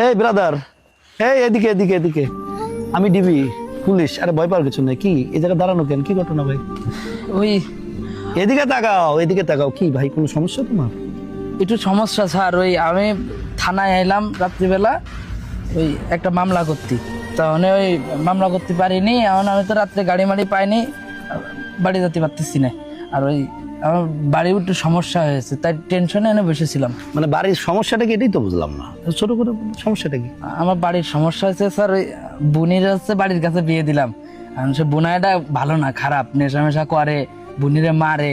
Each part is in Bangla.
এই ব্রাদার, এই এদিকে এদিকে এদিকে, আমি ডিবি পুলিশ। আরে ভয় পাওয়ার কিছু নাই। কি এই জায়গায় দাঁড়ানো কেন? কি ঘটনা ভাই? ওই এদিকে তাকাও, এদিকে তাকাও। কি ভাই, কোনো সমস্যা তোমার? একটু সমস্যা স্যার, ওই আমি থানায় এলাম রাত্রিবেলা ওই একটা মামলা করতে, তাহলে ওই মামলা করতে পারিনি। এখন আমি তো রাত্রে গাড়ি মাড়ি পাইনি, বাড়ি যেতে পারতেছি না। আর ওই আমার বাড়ির একটু সমস্যা হয়েছে, তাই টেনশনে এনে বসেছিলাম। মানে বাড়ির সমস্যাটা কি, এটাই তো বুঝলাম না। ছোট করে বলো, সমস্যাটা কি? আমার বাড়ির সমস্যা হয়েছে স্যার, ওই বুনির হচ্ছে বাড়ির কাছে বিয়ে দিলাম। এখন সে বোনাইটা ভালো না, খারাপ, নেশা মেশা করে, বুনিরে মারে,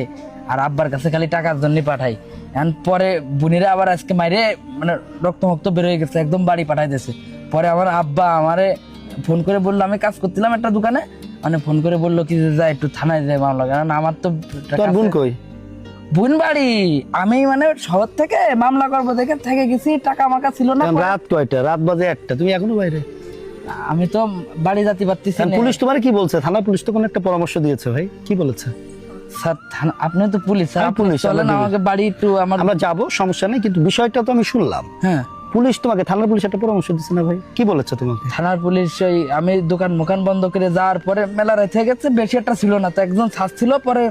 আর আব্বার কাছে খালি টাকার জন্য পাঠাই। এখন পরে বুনিরা আবার আজকে মাইরে মানে রক্ত মক্ত বেরোয় গেছে, একদম বাড়ি পাঠাই দিয়েছে। পরে আমার আব্বা আমারে ফোন করে বললো, আমি কাজ করছিলাম একটা দোকানে, মানে ফোন করে বললো কি যে যা একটু থানায় যায় মামলা, কারণ আমার তো তোর বোন কই? বোন বাড়ি, আমি মানে শহর থেকে মামলা করবো দেখে থেকে গেছি, টাকা মাকা ছিল না। এখন রাত কয়টা? রাত বাজে 1টা, তুমি এখনো বাইরে? আমি তো বাড়ি যেতে পারতেছি এখন না। পুলিশ তোমার কি বলছে? থানা পুলিশ তো কোনো একটা পরামর্শ দিয়েছে ভাই, কি বলেছে? স্যার আপনি তো পুলিশ, স্যার আমি পুলিশ, চলেন আমরা আমাকে বাড়ি একটু আমার। আমরা যাবো, সমস্যা নেই, কিন্তু বিষয়টা তো আমি শুনলাম। হ্যাঁ, পুলিশ তোমাকে, থানার পুলিশ একটা পরামর্শ দিচ্ছে না ভাই? কি বলেছে তোমাকে? থানার পুলিশ ওই আমি দোকান মোকান বন্ধ করে যাওয়ার পরে মেলা রেখে গেছে, বেশি একটা ছিল না তো, একজন ছাড় ছিল। পরে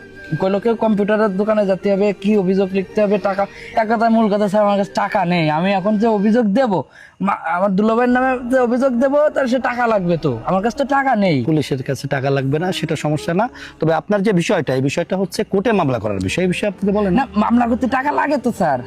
কইলো কেউ কম্পিউটারের দোকানে যেতে হবে, কি অভিযোগ লিখতে হবে, টাকা টাকাটা মূল কথা স্যার, আমার কাছে টাকা নেই। আমি এখন যে অভিযোগ দেব, আমার দুলাভাইয়ের নামে যে অভিযোগ দেব, তার সে টাকা লাগবে, তো আমার কাছে তো টাকা নেই। পুলিশের কাছে টাকা লাগবে না, সেটা সমস্যা না। তবে আপনার যে বিষয়টা, এই বিষয়টা হচ্ছে কোর্টে মামলা করার বিষয়, এই বিষয়ে আপনি বলেন না, মামলা করতে টাকা লাগে তো স্যার।